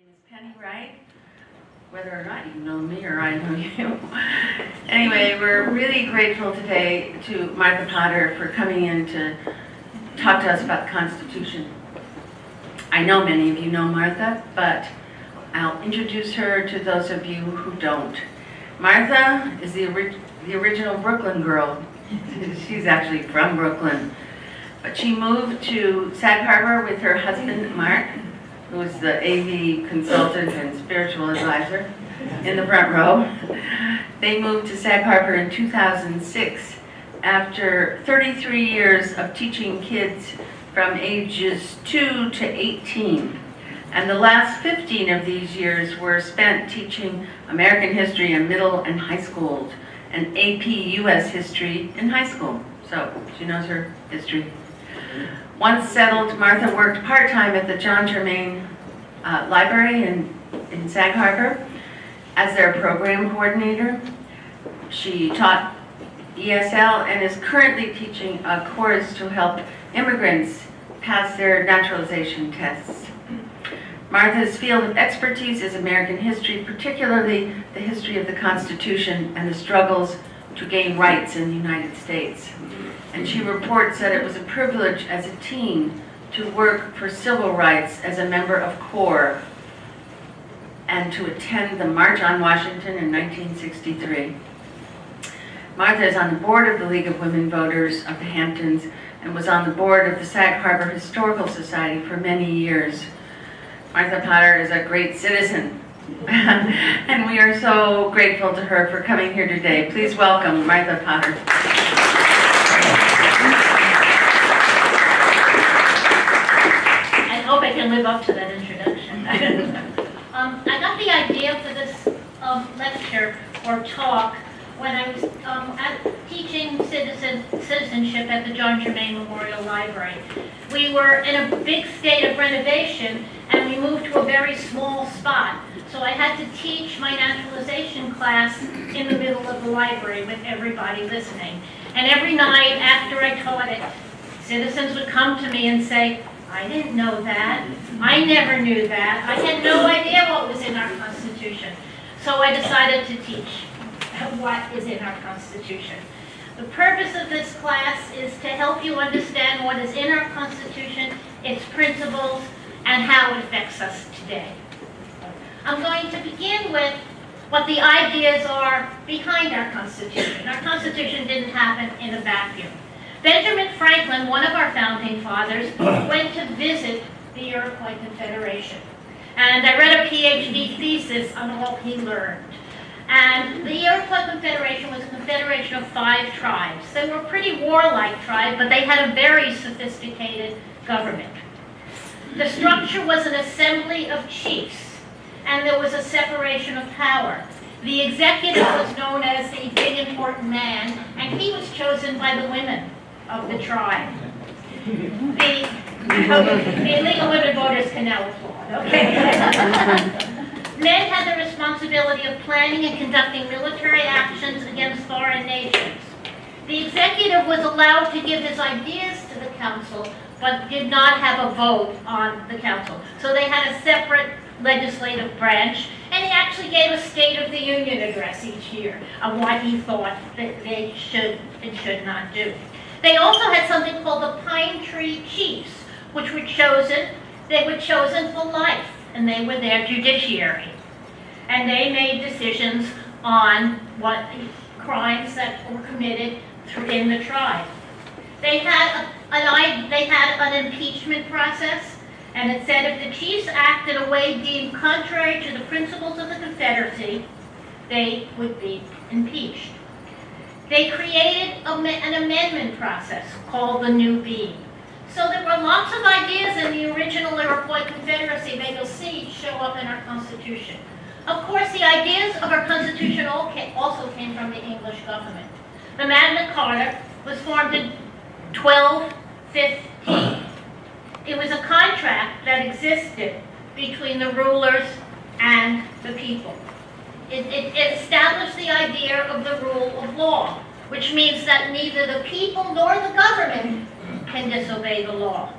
Is Penny right? Whether or not you know me or I know you. Anyway, we're really grateful today to Martha Potter for coming in to talk to us about the Constitution. I know many of you know Martha, but I'll introduce her to those of you who don't. Martha is the original Brooklyn girl. She's actually from Brooklyn. But she moved to Sag Harbor with her husband, Mark, who was the AV consultant and spiritual advisor in the front row. They moved to Sag Harbor in 2006 after 33 years of teaching kids from ages 2 to 18. And the last 15 of these years were spent teaching American history in middle and high schools and AP US history in high school. So she knows her history. Once settled, Martha worked part-time at the John Germain Library in Sag Harbor as their program coordinator. She taught ESL and is currently teaching a course to help immigrants pass their naturalization tests. Martha's field of expertise is American history, particularly the history of the Constitution and the struggles to gain rights in the United States. And she reports that it was a privilege as a teen to work for civil rights as a member of CORE and to attend the March on Washington in 1963. Martha is on the board of the League of Women Voters of the Hamptons and was on the board of the Sag Harbor Historical Society for many years. Martha Potter is a great citizen, and we are so grateful to her for coming here today. Please welcome Martha Potter. I hope I can live up to that introduction. I got the idea for this lecture or talk when I was teaching citizenship at the John Germain Memorial Library. We were in a big state of renovation and we moved to a very small spot. So I had to teach my naturalization class in the middle of the library with everybody listening. And every night after I taught it, citizens would come to me and say, I didn't know that. I never knew that. I had no idea what was in our Constitution. So I decided to teach what is in our Constitution. The purpose of this class is to help you understand what is in our Constitution, its principles, and how it affects us today. I'm going to begin with what the ideas are behind our Constitution. Our Constitution didn't happen in a vacuum. Benjamin Franklin, one of our founding fathers, went to visit the Iroquois Confederation. And I read a PhD thesis on all he learned. And the Iroquois Confederation was a confederation of 5 tribes. They were pretty warlike tribes, but they had a very sophisticated government. The structure was an assembly of chiefs, and there was a separation of power. The executive was known as the big important man, and he was chosen by the women of the tribe. The illegal women voters can now applaud, okay? Men had the responsibility of planning and conducting military actions against foreign nations. The executive was allowed to give his ideas to the council, but did not have a vote on the council. So they had a separate legislative branch, and he actually gave a State of the Union address each year of what he thought that they should and should not do. They also had something called the Pine Tree Chiefs, which were chosen. They were chosen for life, and they were their judiciary. And they made decisions on what crimes that were committed in the tribe. They had an impeachment process, and it said if the chiefs acted in a way deemed contrary to the principles of the Confederacy, they would be impeached. They created an amendment process called the New Being. So there were lots of ideas in the original Iroquois Confederacy that you'll see show up in our Constitution. Of course, the ideas of our Constitution also came from the English government. The Magna Carta was formed in 1215. It was a contract that existed between the rulers and the people. It established the idea of the rule of law, which means that neither the people nor the government can disobey the law.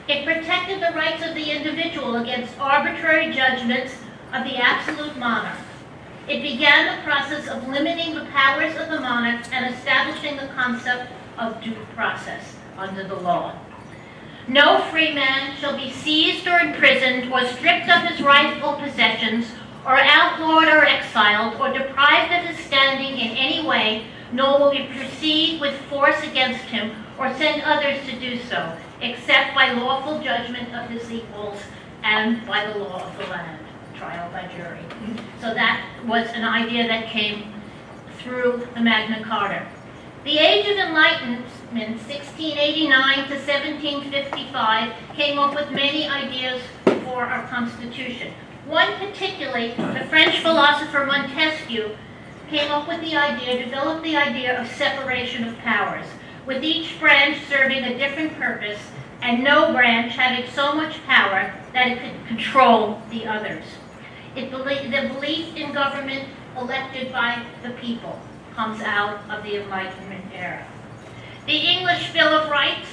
It protected the rights of the individual against arbitrary judgments of the absolute monarch. It began the process of limiting the powers of the monarch and establishing the concept of due process under the law. No free man shall be seized or imprisoned or stripped of his rightful possessions or outlawed or exiled or deprived of his standing in any way, nor will we proceed with force against him or send others to do so, except by lawful judgment of his equals and by the law of the land, trial by jury. So that was an idea that came through the Magna Carta. The Age of Enlightenment, 1689 to 1755, came up with many ideas for our Constitution. One particularly, the French philosopher Montesquieu came up with the idea, developed the idea of separation of powers, with each branch serving a different purpose and no branch having so much power that it could control the others. The belief in government elected by the people comes out of the Enlightenment era. The English Bill of Rights,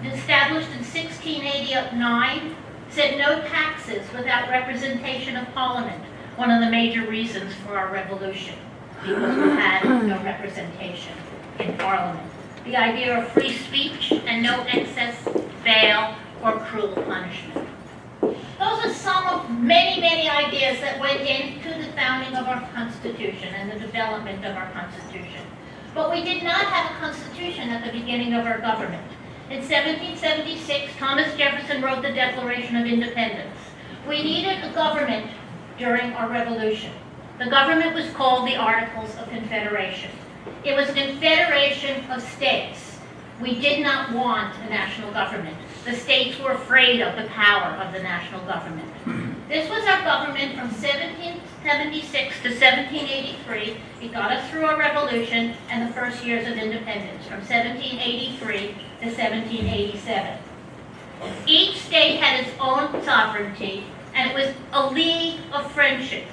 established in 1689, said no taxes without representation of Parliament, one of the major reasons for our revolution, because we had no representation in Parliament. The idea of free speech and no excess, bail, or cruel punishment. Those are some of many, many ideas that went into the founding of our Constitution and the development of our Constitution. But we did not have a Constitution at the beginning of our government. In 1776, Thomas Jefferson wrote the Declaration of Independence. We needed a government during our revolution. The government was called the Articles of Confederation. It was a confederation of states. We did not want a national government. The states were afraid of the power of the national government. This was our government from 1776 to 1783. It got us through our revolution and the first years of independence, from 1783 to 1787. Each state had its own sovereignty, and it was a league of friendship.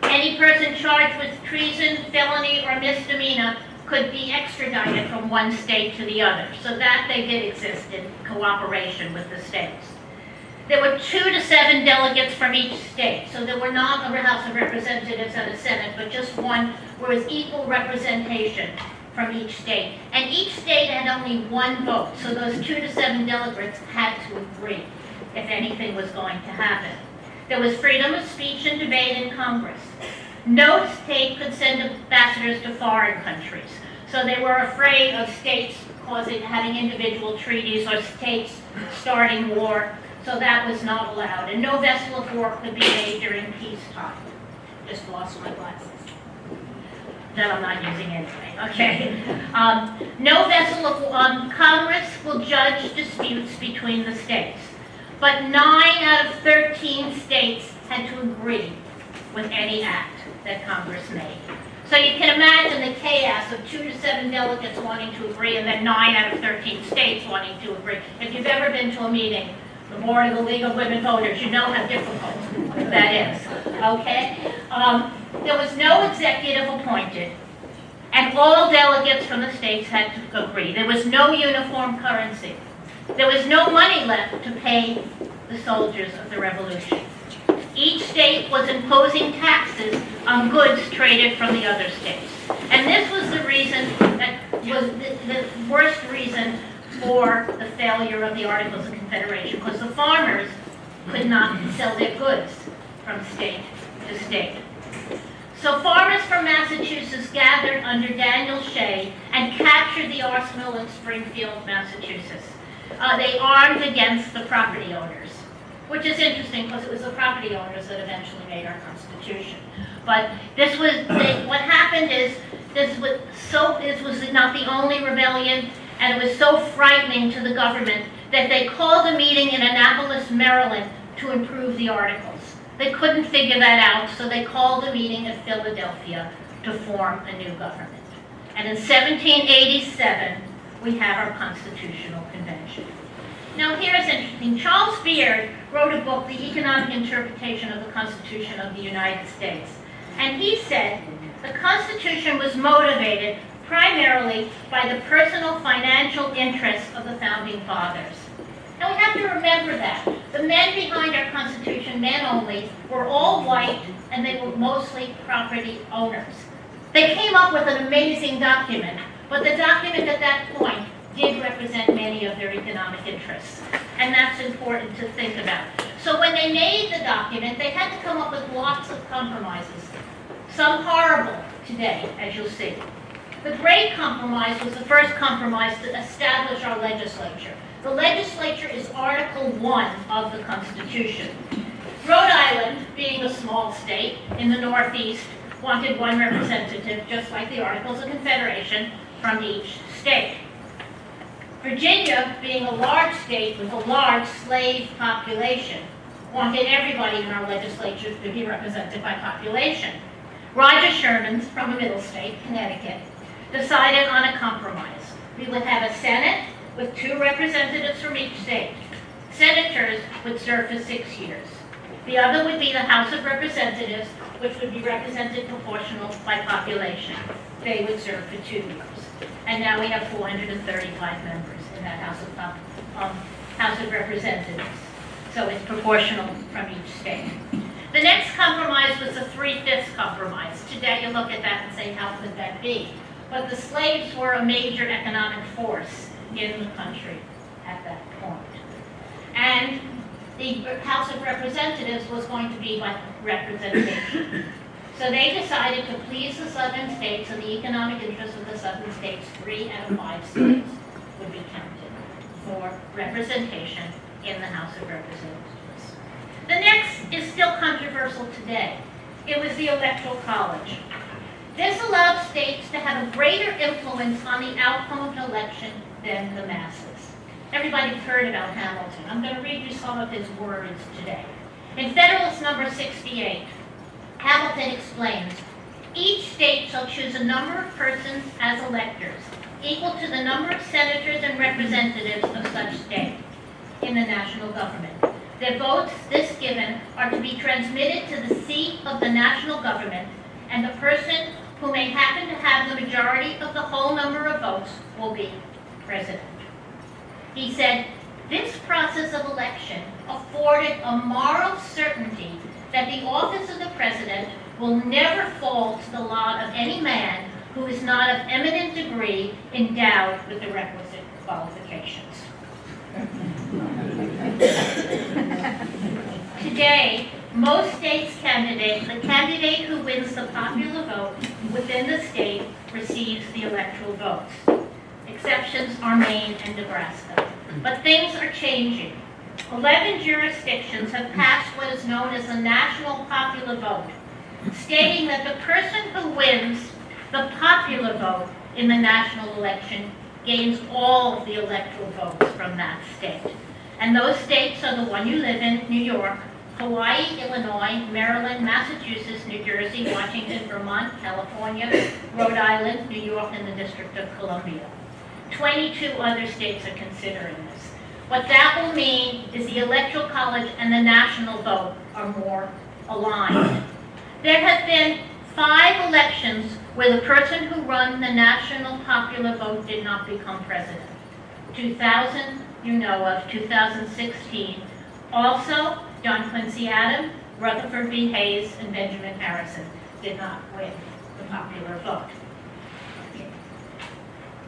Any person charged with treason, felony, or misdemeanor could be extradited from one state to the other. So that they did exist in cooperation with the states. There were 2 to 7 delegates from each state. So there were not a House of Representatives and a Senate, but just one, where was equal representation from each state. And each state had only one vote. So those 2 to 7 delegates had to agree if anything was going to happen. There was freedom of speech and debate in Congress. No state could send ambassadors to foreign countries. So they were afraid of states having individual treaties or states starting war. So that was not allowed. And no vessel of war could be made during peacetime. Just lost my glasses. That I'm not using anyway. Okay. No vessel of Congress will judge disputes between the states. But 9 out of 13 states had to agree with any act that Congress made. So you can imagine the chaos of 2 to 7 delegates wanting to agree and then 9 out of 13 states wanting to agree. If you've ever been to a meeting, the board of the League of Women Voters, you know how difficult that is, okay? There was no executive appointed, and all delegates from the states had to agree. There was no uniform currency. There was no money left to pay the soldiers of the revolution. Each state was imposing taxes on goods traded from the other states. And this was the reason that was the worst reason for the failure of the Articles of Confederation, because the farmers could not sell their goods from state to state. So farmers from Massachusetts gathered under Daniel's shade and captured the arsenal in Springfield, Massachusetts. They armed against the property owners, which is interesting because it was the property owners that eventually made our Constitution. But this was, what happened is, this was not the only rebellion, and it was so frightening to the government that they called a meeting in Annapolis, Maryland, to improve the Articles. They couldn't figure that out, so they called a meeting in Philadelphia to form a new government. And in 1787, we have our Constitutional Convention. Now here's interesting. Charles Beard wrote a book, The Economic Interpretation of the Constitution of the United States. And he said the Constitution was motivated primarily by the personal financial interests of the founding fathers. Now we have to remember that. The men behind our Constitution, men only, were all white and they were mostly property owners. They came up with an amazing document, but the document at that point did represent many of their economic interests. And that's important to think about. So when they made the document, they had to come up with lots of compromises. Some horrible today, as you'll see. The Great Compromise was the first compromise to establish our legislature. The legislature is Article 1 of the Constitution. Rhode Island, being a small state in the Northeast, wanted one representative, just like the Articles of Confederation, from each state. Virginia, being a large state with a large slave population, wanted everybody in our legislature to be represented by population. Roger Sherman, from a middle state, Connecticut, decided on a compromise. We would have a Senate with 2 representatives from each state. Senators would serve for 6 years. The other would be the House of Representatives, which would be represented proportional by population. They would serve for 2 years. And now we have 435 members in that House of Representatives. So it's proportional from each state. The next compromise was the 3/5 compromise. Today you look at that and say, how could that be? But the slaves were a major economic force in the country at that point. And the House of Representatives was going to be by representation. So they decided to please the southern states and the economic interests of the southern states. 3 out of 5 states would be counted for representation in the House of Representatives. The next is still controversial today. It was the Electoral College. This allowed states to have a greater influence on the outcome of an election than the masses. Everybody's heard about Hamilton. I'm going to read you some of his words today. In Federalist number 68, Hamilton explains, each state shall choose a number of persons as electors, equal to the number of senators and representatives of such state in the national government. Their votes, this given, are to be transmitted to the seat of the national government, and the person who may happen to have the majority of the whole number of votes will be president. He said, this process of election afforded a moral certainty that the office of the president will never fall to the lot of any man who is not of eminent degree endowed with the requisite qualifications. Today, most states' the candidate who wins the popular vote within the state receives the electoral votes. Exceptions are Maine and Nebraska. But things are changing. 11 jurisdictions have passed what is known as the national popular vote, stating that the person who wins the popular vote in the national election gains all of the electoral votes from that state. And those states are the one you live in, New York, Hawaii, Illinois, Maryland, Massachusetts, New Jersey, Washington, Vermont, California, Rhode Island, New York, and the District of Columbia. 22 other states are considering this. What that will mean is the Electoral College and the national vote are more aligned. There have been 5 elections where the person who won the national popular vote did not become president. 2000, you know of, 2016. Also, John Quincy Adams, Rutherford B. Hayes, and Benjamin Harrison did not win the popular vote.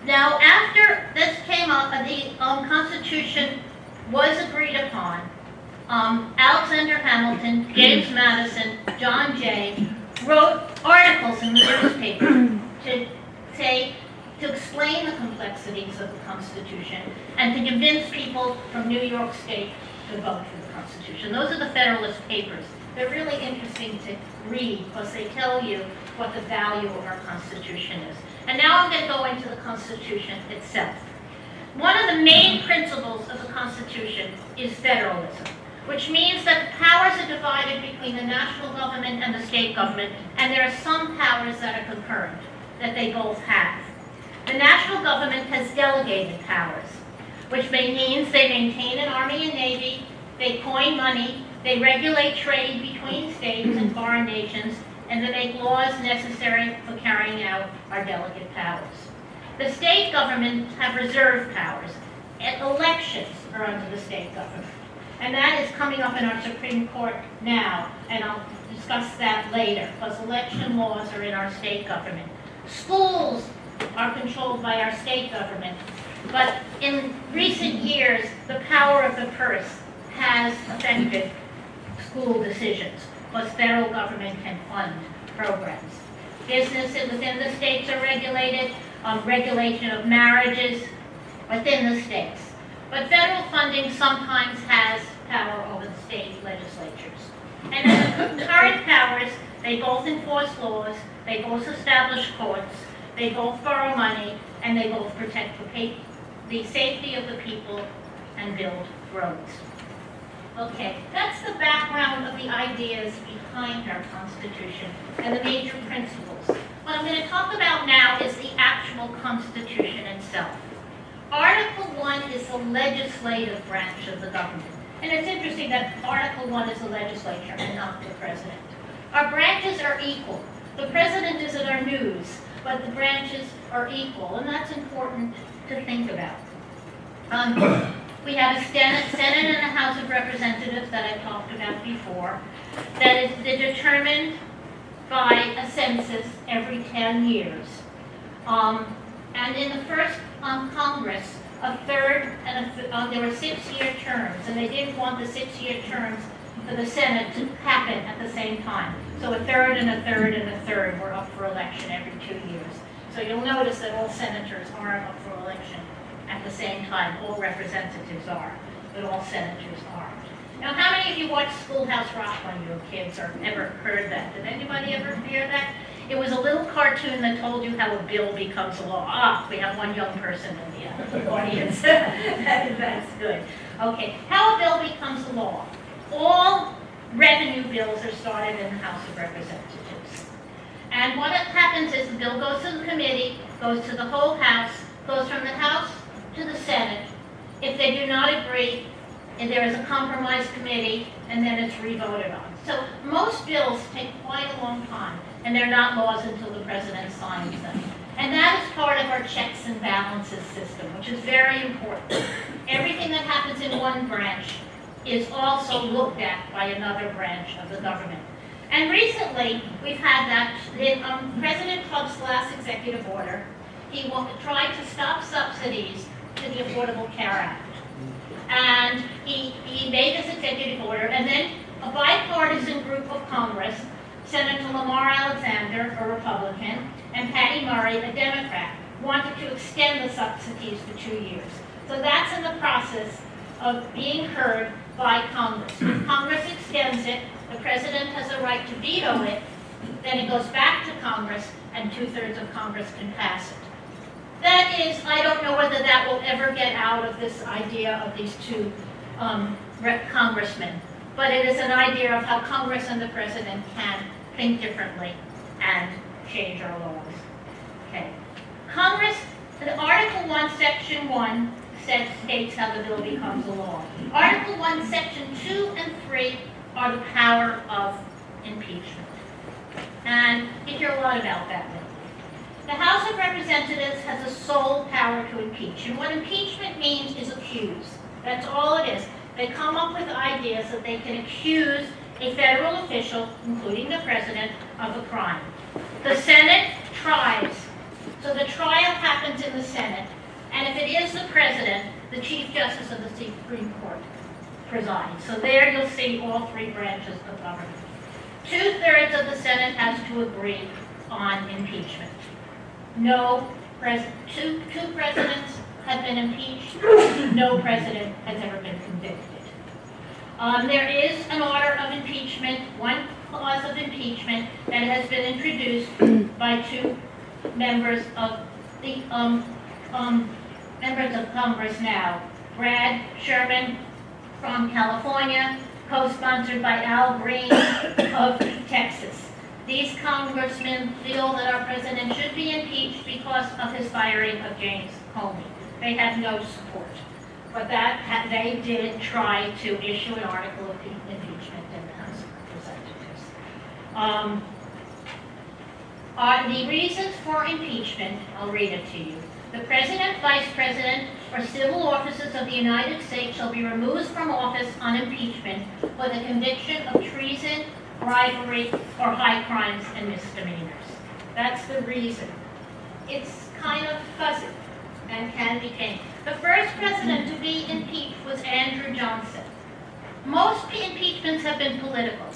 Now, after this came up, the Constitution was agreed upon. Alexander Hamilton, James Madison, John Jay wrote articles in the newspaper to explain the complexities of the Constitution and to convince people from New York State to vote for the Constitution. Those are the Federalist Papers. They're really interesting to read because they tell you what the value of our Constitution is. And now I'm going to go into the Constitution itself. One of the main principles of the Constitution is federalism, which means that the powers are divided between the national government and the state government, and there are some powers that are concurrent, that they both have. The national government has delegated powers, which means they maintain an army and navy, they coin money, they regulate trade between states and foreign nations, and they make laws necessary for carrying out our delegate powers. The state governments have reserve powers, and elections are under the state government. And that is coming up in our Supreme Court now, and I'll discuss that later, because election laws are in our state government. Schools are controlled by our state government, but in recent years, the power of the purse has affected school decisions, because federal government can fund programs. Businesses within the states are regulated, regulation of marriages within the states. But federal funding sometimes has power over the state legislatures. And in the current powers, they both enforce laws, they both establish courts, they both borrow money, and they both protect the safety of the people and build roads. Okay, that's the background of the ideas behind our Constitution and the major principles. What I'm going to talk about now is the actual Constitution itself. Article 1 is the legislative branch of the government. And it's interesting that Article 1 is the legislature and not the president. Our branches are equal. The president is in our news, but the branches are equal, and that's important to think about. We have a Senate and a House of Representatives that I talked about before that is determined by a census every 10 years. And in the first Congress, a third, and there were 6-year terms, and they didn't want the 6-year terms for the Senate to happen at the same time. So a third and a third and a third were up for election every 2 years. So you'll notice that all senators aren't up for election at the same time. All representatives are, but all senators aren't. Now, how many of you watched Schoolhouse Rock when you were kids or ever heard that? Did anybody ever hear that? It was a little cartoon that told you how a bill becomes a law. Ah, we have one young person in the audience. That's good. Okay, how a bill becomes a law. All revenue bills are started in the House of Representatives. And what happens is the bill goes to the committee, goes to the whole House, goes from the House to the Senate. If they do not agree, and there is a compromise committee, and then it's re-voted on. So most bills take quite a long time, and they're not laws until the president signs them. And that is part of our checks and balances system, which is very important. Everything that happens in one branch is also looked at by another branch of the government. And recently, we've had that in President Trump's last executive order. He tried to stop subsidies to the Affordable Care Act. And he made this executive order, and then a bipartisan group of Congress, Senator Lamar Alexander, a Republican, and Patty Murray, a Democrat, wanted to extend the subsidies for 2 years. So that's in the process of being heard by Congress. If Congress extends it, the president has a right to veto it, then it goes back to Congress, and 2/3 of Congress can pass it. That is, I don't know whether that will ever get out of this idea of these two congressmen, but it is an idea of how Congress and the president can think differently and change our laws. Okay. Congress, the Article 1, Section 1 states how the bill becomes a law. Article 1, Section 2 and 3 are the power of impeachment. And you hear a lot about that lately. The House of Representatives has the sole power to impeach. And what impeachment means is accuse. That's all it is. They come up with ideas that they can accuse a federal official, including the president, of a crime. The Senate tries. So the trial happens in the Senate. And if it is the president, the Chief Justice of the Supreme Court presides. So there you'll see all three branches of government. 2/3 of the Senate has to agree on impeachment. Two presidents have been impeached. No president has ever been convicted. There is an order of impeachment, one clause of impeachment that has been introduced by two members of the members of Congress now. Brad Sherman from California, co-sponsored by Al Green of Texas. These congressmen feel that our president should be impeached because of his firing of James Comey. They have no support. But they did try to issue an article of impeachment in the House of Representatives. The reasons for impeachment, I'll read it to you. The President, Vice President, or civil officers of the United States shall be removed from office on impeachment for the conviction of treason, bribery, or high crimes and misdemeanors. That's the reason. It's kind of fuzzy and can be changed. The first president to be impeached was Andrew Johnson. Most impeachments have been political.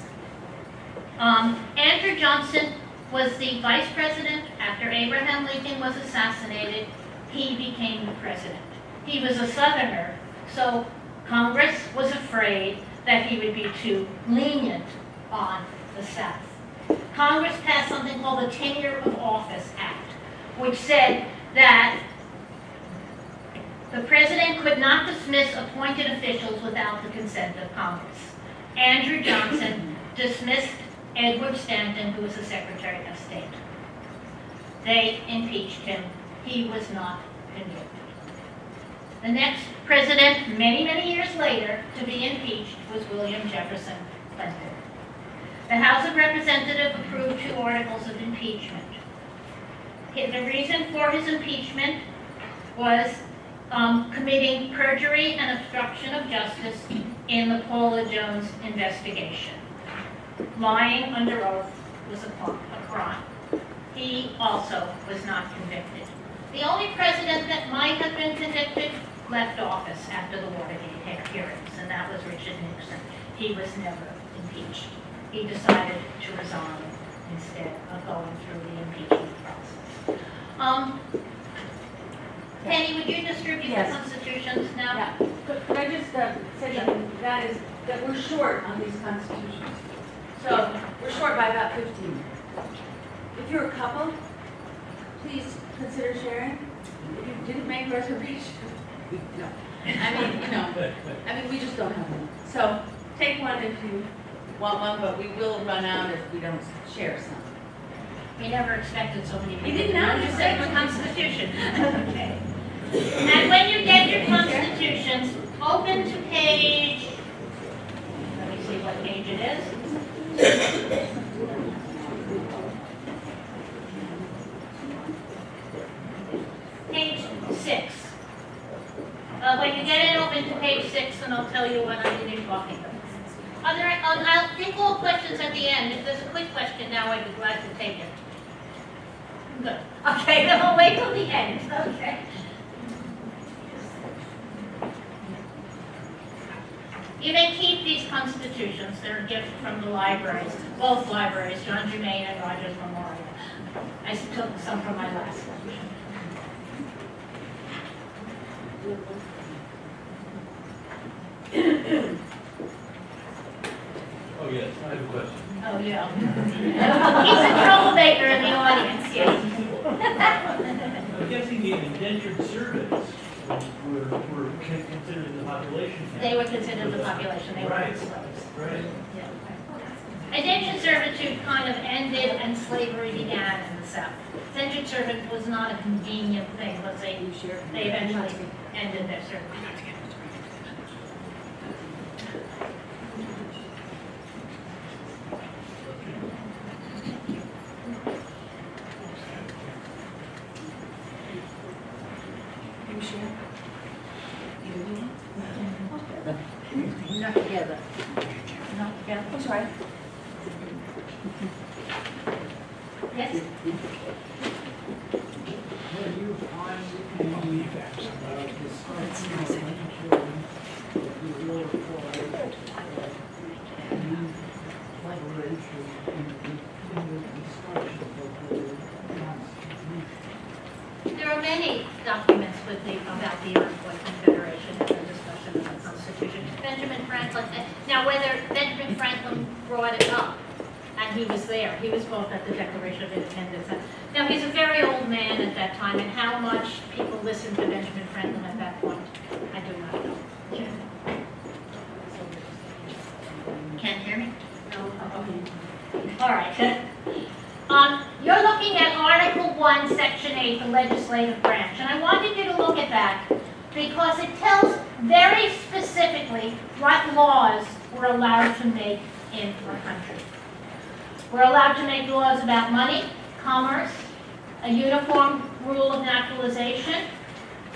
Andrew Johnson was the vice president after Abraham Lincoln was assassinated. He became the president. He was a Southerner, so Congress was afraid that he would be too lenient on the South. Congress passed something called the Tenure of Office Act, which said that the president could not dismiss appointed officials without the consent of Congress. Andrew Johnson dismissed Edward Stanton, who was the Secretary of State. They impeached him. He was not convicted. The next president, many, many years later, to be impeached was William Jefferson Clinton. The House of Representatives approved 2 articles of impeachment. The reason for his impeachment was committing perjury and obstruction of justice in the Paula Jones investigation. Lying under oath was a crime. He also was not convicted. The only president that might have been convicted left office after the Watergate hearings, and that was Richard Nixon. He was never impeached. He decided to resign instead of going through the impeachment process. Penny, would you distribute Yes. the constitutions now? Yeah, could I just say that we're short on these constitutions. So we're short by about 15. If you're a couple, please consider sharing. If you didn't make reservations, no. I mean, we just don't have one. So take one if you want one, but we will run out if we don't share some. We never expected so many people. You didn't know, you said the Constitution. Okay. And when you get your constitutions, open to page, let me see what page it is. Page 6. When you get it, open to page 6, and I'll tell you what I'm going to be talking about. I'll take all questions at the end. If there's a quick question now, I'd be glad to take it. Good. Okay, then I'll wait till the end. Okay. You may keep these constitutions. They're a gift from the libraries, both libraries, John Germain and Rogers Memorial. I took some from my last lunch. Oh, yes, I have a question. Oh, yeah. He's a troublemaker in the audience, yes. I'm guessing the indentured servants were considered in the population. They were considered the population, they were Right. slaves. Right. Yeah. Indentured servitude kind of ended and slavery began in the South. Indentured servant was not a convenient thing, but they eventually ended their servitude. Not together. Not together. I'm sorry. Yes? What do you find any defects about this constitution that you will require collaboration in the discussion of the Constitution? There are many documents about the Iroquois Confederation and the discussion of the Constitution. Benjamin Franklin, now whether Benjamin Franklin brought it up, and he was there, he was both at the Declaration of Independence. Now, he's a very old man at that time, and how much people listened to Benjamin Franklin at that point, I do not know. Can't hear me? No? Okay. All right. You're looking at Article 1, Section 8, the legislative branch, and I wanted you to look at that because it tells very specifically what laws we're allowed to make in our country. We're allowed to make laws about money, commerce, a uniform rule of naturalization,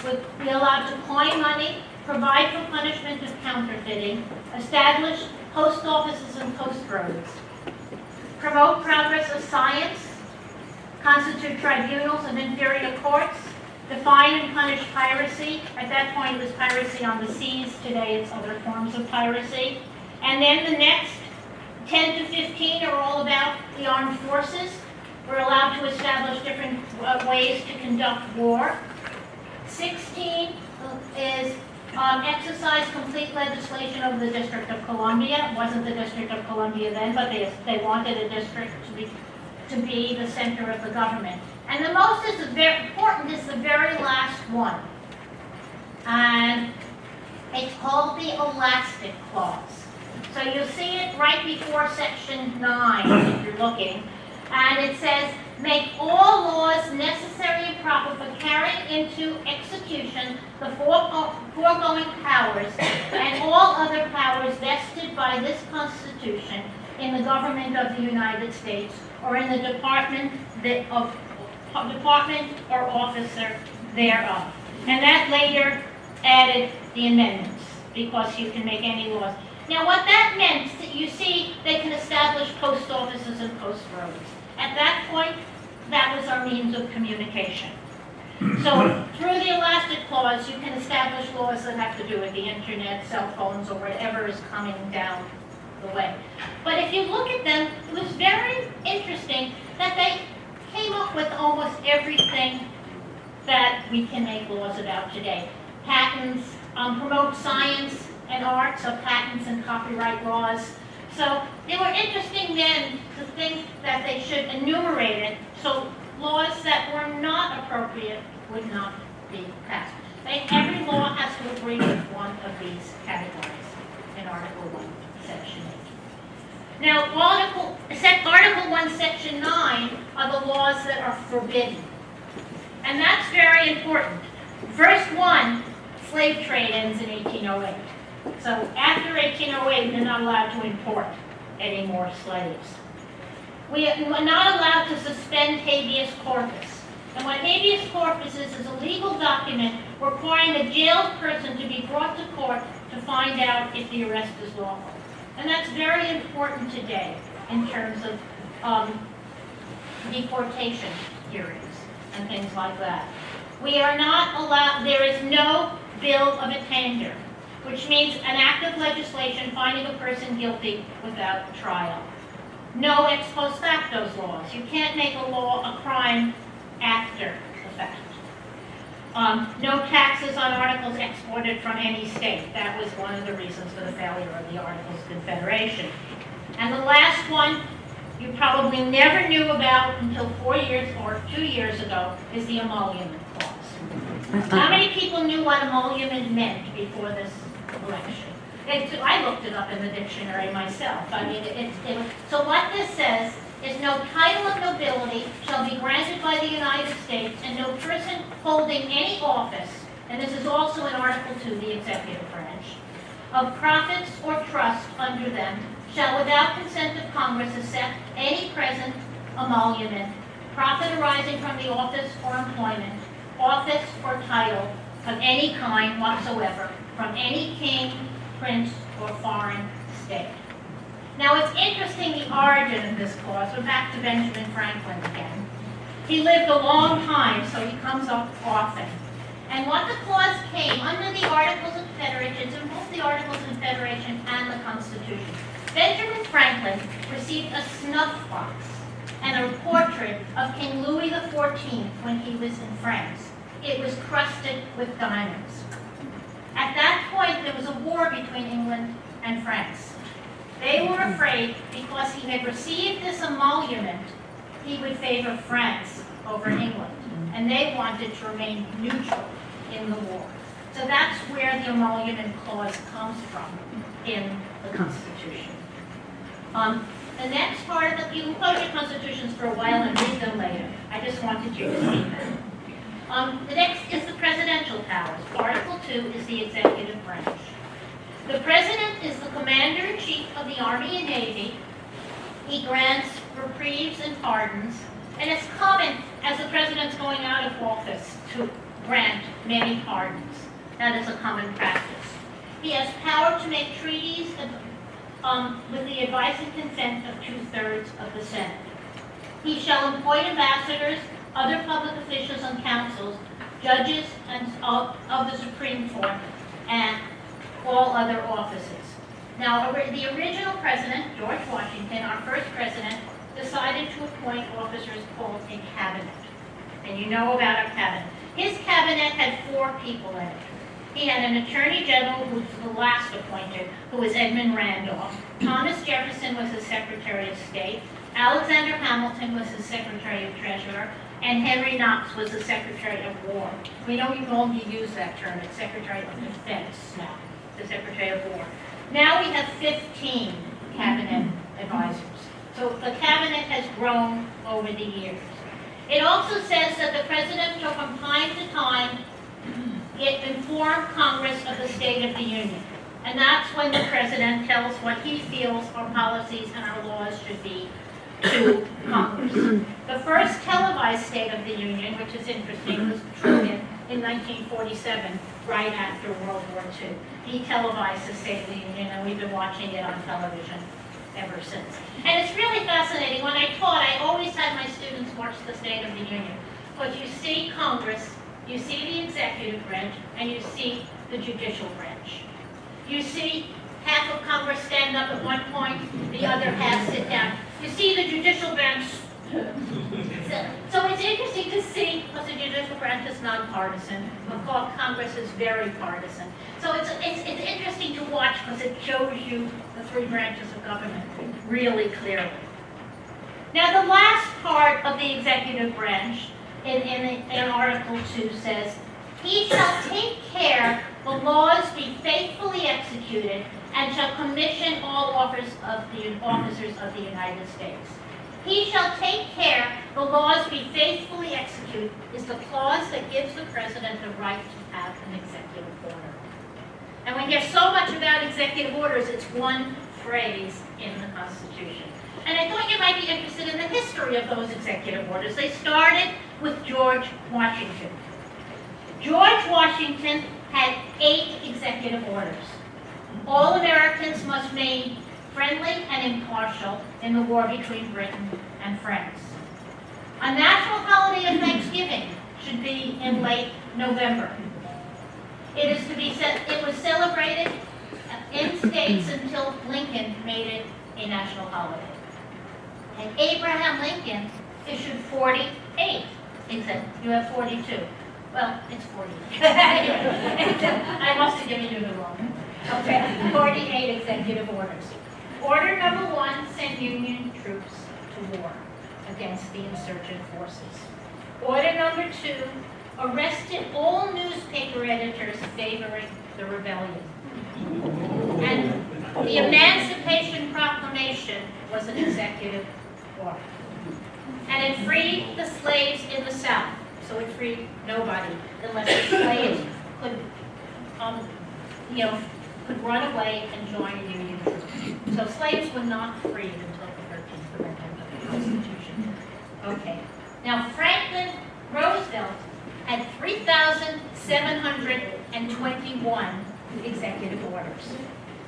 would be allowed to coin money, provide for punishment of counterfeiting, establish post offices and post roads, promote progress of science, constitute tribunals and inferior courts, define and punish piracy. At that point, it was piracy on the seas. Today, it's other forms of piracy. And then the next 10 to 15 are all about the armed forces. We're allowed to establish different ways to conduct war. 16 is exercise complete legislation over the District of Columbia. It wasn't the District of Columbia then, but they wanted a district to be the center of the government. And the most is very important is the very last one. And it's called the Elastic Clause. So you'll see it right before Section 9, if you're looking. And it says, make all laws necessary and proper for carrying into execution the foregoing powers and all other powers vested by this Constitution in the government of the United States or in the department or officer thereof. And that later added the amendments because you can make any laws. Now what that meant, you see, they can establish post offices and post roads. At that point, that was our means of communication. So through the Elastic Clause, you can establish laws that have to do with the internet, cell phones, or whatever is coming down the way. But if you look at them, it was very interesting that they came up with almost everything that we can make laws about today. Patents, promote science and art, so patents and copyright laws. So they were interesting then to think that they should enumerate it, so laws that were not appropriate would not be passed. Every law has to agree with one of these categories in Article 1, Section 8. Now, Article 1, Section 9 are the laws that are forbidden. And that's very important. First one, slave trade ends in 1808. So after 1808, we're not allowed to import any more slaves. We are not allowed to suspend habeas corpus. And what habeas corpus is a legal document requiring a jailed person to be brought to court to find out if the arrest is lawful. And that's very important today in terms of deportation hearings and things like that. We are not allowed, there is no bill of attainder, which means an act of legislation finding a person guilty without trial. No ex post facto laws. You can't make a law a crime after the fact. No taxes on articles exported from any state. That was one of the reasons for the failure of the Articles of Confederation. And the last one you probably never knew about until 4 years or 2 years ago is the Emolument Clause. How many people knew what emolument meant before this election? I looked it up in the dictionary myself. I mean, so what this says is no title of nobility shall be granted by the United States, and no person holding any office, and this is also in Article 2, the executive branch, of profits or trust under them, shall without consent of Congress accept any present emolument, profit arising from the office or employment, office or title of any kind whatsoever, from any king, prince, or foreign state. Now it's interesting the origin of this clause. We're back to Benjamin Franklin again. He lived a long time, so he comes up often. And what the clause came under the Articles of Confederation, it's in both the Articles of Confederation and the Constitution. Benjamin Franklin received a snuff box and a portrait of King Louis XIV when he was in France. It was crusted with diamonds. At that point, there was a war between England and France. They were afraid because he had received this emolument, he would favor France over England. And they wanted to remain neutral in the war. So that's where the emolument clause comes from in the Constitution. The next part of you can close your constitutions for a while and read them later. I just wanted you to see them. The next is the presidential powers. Article 2 is the executive branch. The president is the commander-in-chief of the Army and Navy. He grants reprieves and pardons. And it's common as the president's going out of office to grant many pardons. That is a common practice. He has power to make treaties with the advice and consent of 2/3 of the Senate. He shall appoint ambassadors, other public officials and councils, judges of the Supreme Court, and all other offices. Now, the original president, George Washington, our first president, decided to appoint officers called a cabinet. And you know about our cabinet. His cabinet had 4 people in it. He had an attorney general, who was the last appointed, who was Edmund Randolph. Thomas Jefferson was his Secretary of State. Alexander Hamilton was his Secretary of Treasurer. And Henry Knox was the Secretary of War. We don't even only use that term. It's Secretary of Defense now, the Secretary of War. Now we have 15 cabinet advisors. So the cabinet has grown over the years. It also says that the president shall from time to time inform Congress of the state of the union. And that's when the president tells what he feels our policies and our laws should be to Congress. The first televised State of the Union, which is interesting, was Truman in 1947, right after World War II. He televised the State of the Union, and we've been watching it on television ever since. And it's really fascinating. When I taught, I always had my students watch the State of the Union. Because you see Congress, you see the executive branch, and you see the judicial branch. You see half of Congress stand up at one point, the other half sit down. You see the judicial branch. So it's interesting to see, because the judicial branch is nonpartisan, but Congress is very partisan. So it's interesting to watch because it shows you the 3 branches of government really clearly. Now the last part of the executive branch in Article 2 says, he shall take care the laws be faithfully executed and shall commission all officers of the United States. He shall take care the laws be faithfully executed is the clause that gives the president the right to have an executive order. And we hear so much about executive orders, it's one phrase in the Constitution. And I thought you might be interested in the history of those executive orders. They started with George Washington. George Washington had 8 executive orders. All Americans must remain friendly and impartial in the war between Britain and France. A national holiday of Thanksgiving should be in late November. It was celebrated in states until Lincoln made it a national holiday. And Abraham Lincoln issued 48 except you have 42. Well, it's 40. I must have given you the wrong. Okay, 48 executive orders. Order number 1 sent Union troops to war against the insurgent forces. Order number 2 arrested all newspaper editors favoring the rebellion. And the Emancipation Proclamation was an executive order. And it freed the slaves in the South. So it freed nobody unless the slaves could run away and join a Union troop. So slaves were not freed until the 13th Amendment of the Constitution. Okay. Now Franklin Roosevelt had 3,721 executive orders.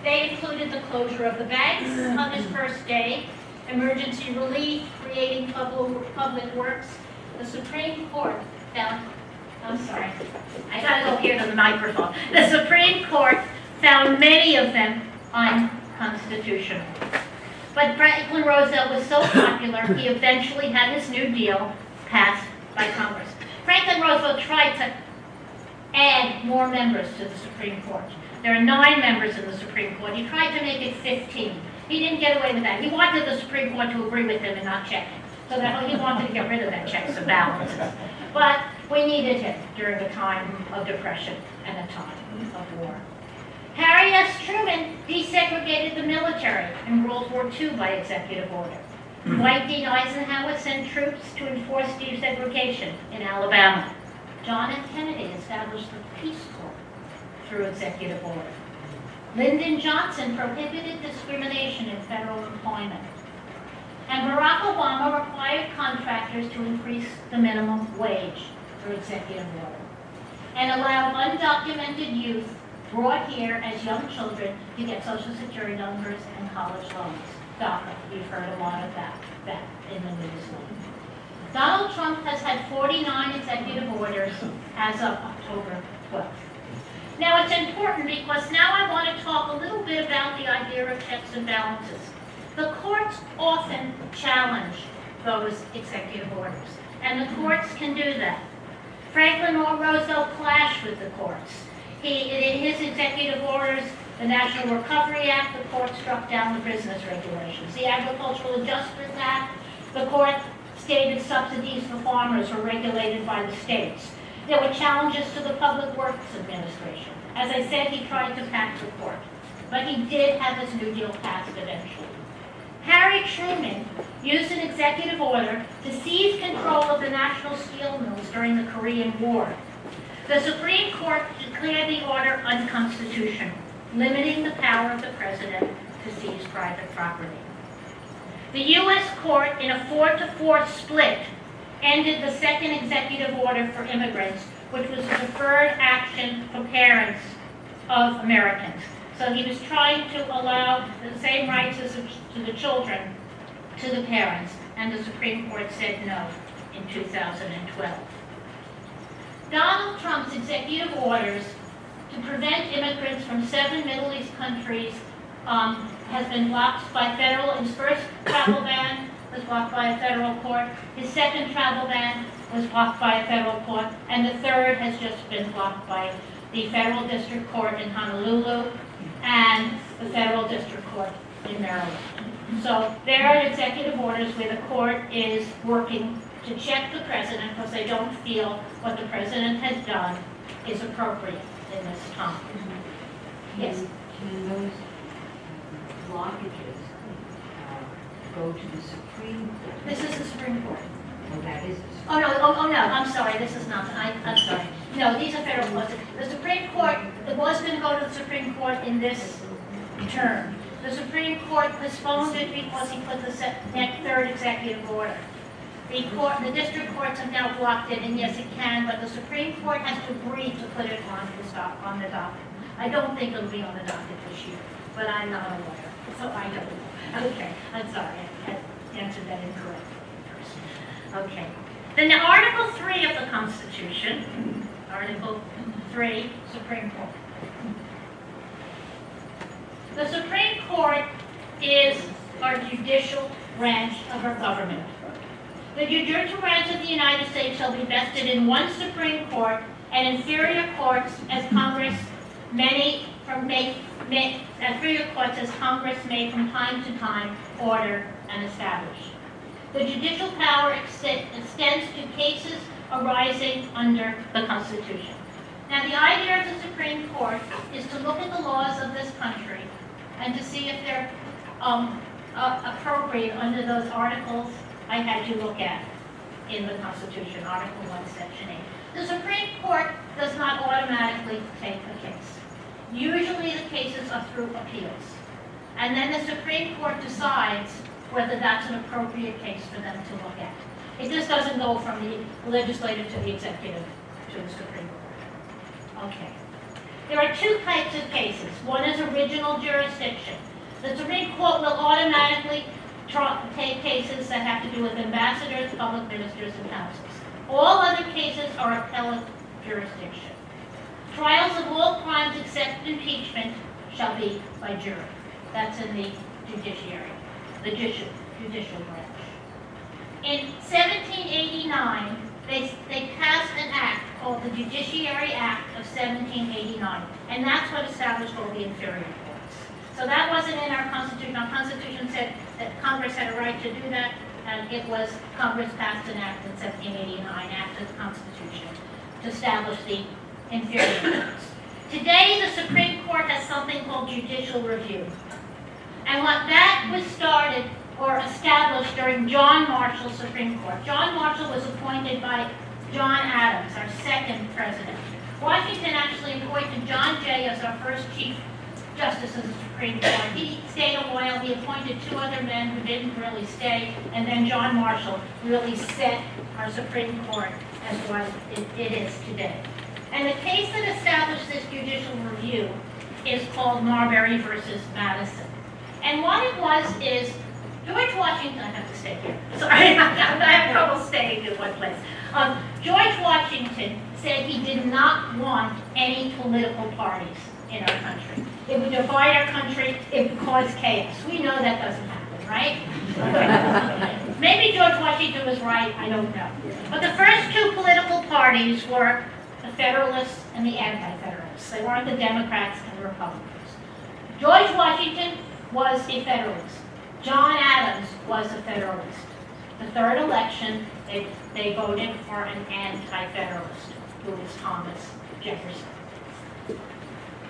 They included the closure of the banks on his first day, emergency relief, creating public works. The Supreme Court found, I'm sorry, I gotta go here to the microphone. The Supreme Court found many of them unconstitutional. But Franklin Roosevelt was so popular, he eventually had his New Deal passed by Congress. Franklin Roosevelt tried to add more members to the Supreme Court. There are 9 members in the Supreme Court. He tried to make it 15. He didn't get away with that. He wanted the Supreme Court to agree with him and not check him. So that he wanted to get rid of that checks and balances. But we needed him during a time of depression and a time of war. Harry S. Truman desegregated the military in World War II by executive order. Dwight D. Eisenhower sent troops to enforce desegregation in Alabama. John F. Kennedy established the Peace Corps through executive order. Lyndon Johnson prohibited discrimination in federal employment. And Barack Obama required contractors to increase the minimum wage through executive order, and allow undocumented youth brought here as young children to get Social Security numbers and college loans. DACA, you've heard a lot of that in the news. Donald Trump has had 49 executive orders as of October 12th. Now, it's important because now I want to talk a little bit about the idea of checks and balances. The courts often challenge those executive orders, and the courts can do that. Franklin Roosevelt clashed with the courts. In his executive orders, the National Recovery Act, the court struck down the business regulations. The Agricultural Adjustment Act, the court stated subsidies for farmers were regulated by the states. There were challenges to the Public Works Administration. As I said, he tried to pack the court, but he did have his New Deal passed eventually. Harry Truman used an executive order to seize control of the national steel mills during the Korean War. The Supreme Court declared the order unconstitutional, limiting the power of the president to seize private property. The U.S. court, in a 4-4 split, ended the second executive order for immigrants, which was a deferred action for parents of Americans. So he was trying to allow the same rights as to the children to the parents, and the Supreme Court said no in 2012. Donald Trump's executive orders to prevent immigrants from 7 Middle East countries has been blocked by federal. His first travel ban was blocked by a federal court. His second travel ban was blocked by a federal court. And the third has just been blocked by the Federal District Court in Honolulu and the Federal District Court in Maryland. So there are executive orders where the court is working to check the president because they don't feel what the president has done is appropriate in this time. Yes? Can those blockages go to the Supreme Court? This is the Supreme Court. Oh, that is the Oh, no, no, I'm sorry, this is not, I'm sorry. No, these are federal courts. The Supreme Court, it was going to go to the Supreme Court in this term. The Supreme Court postponed it because he put the third executive order. The district courts have now blocked it, and yes, it can, but the Supreme Court has to agree to put it on the docket. I don't think it'll be on the docket this year, but I'm not a lawyer, so I don't know. Okay, I'm sorry, I answered that incorrectly first. Okay. Then Article 3 of the Constitution, Article 3, Supreme Court. The Supreme Court is our judicial branch of our government. The judicial branch of the United States shall be vested in one Supreme Court and inferior courts as Congress may from time to time order and establish. The judicial power extends to cases arising under the Constitution. Now, the idea of the Supreme Court is to look at the laws of this country and to see if they're appropriate under those articles I had you look at in the Constitution, Article 1, Section 8. The Supreme Court does not automatically take a case. Usually the cases are through appeals. And then the Supreme Court decides whether that's an appropriate case for them to look at. It just doesn't go from the legislative to the executive to the Supreme Court. Okay. There are two types of cases. One is original jurisdiction. The Supreme Court will automatically take cases that have to do with ambassadors, public ministers, and counsels. All other cases are appellate jurisdiction. Trials of all crimes except impeachment shall be by jury. That's in the judiciary, the judicial branch. In 1789, they passed an act called the Judiciary Act of 1789, and that's what established all the inferior courts. So that wasn't in our Constitution. Our Constitution said that Congress had a right to do that, and it was Congress passed an act in 1789 after the Constitution to establish the inferior courts. Today, the Supreme Court has something called judicial review. And what that was started or established during John Marshall's Supreme Court. John Marshall was appointed by John Adams, our second president. Washington actually appointed John Jay as our first chief justices of the Supreme Court. He stayed a while, he appointed 2 other men who didn't really stay, and then John Marshall really set our Supreme Court as what it is today. And the case that established this judicial review is called Marbury versus Madison. And what it was is, George Washington, I have to stay here, sorry, I have trouble staying in one place. George Washington said he did not want any political parties in our country. It would divide our country, it would cause chaos. We know that doesn't happen, right? Maybe George Washington was right, I don't know. But the first 2 political parties were the Federalists and the Anti-Federalists. They weren't the Democrats and the Republicans. George Washington was a Federalist. John Adams was a Federalist. The 3rd election, they voted for an Anti-Federalist, who was Thomas Jefferson.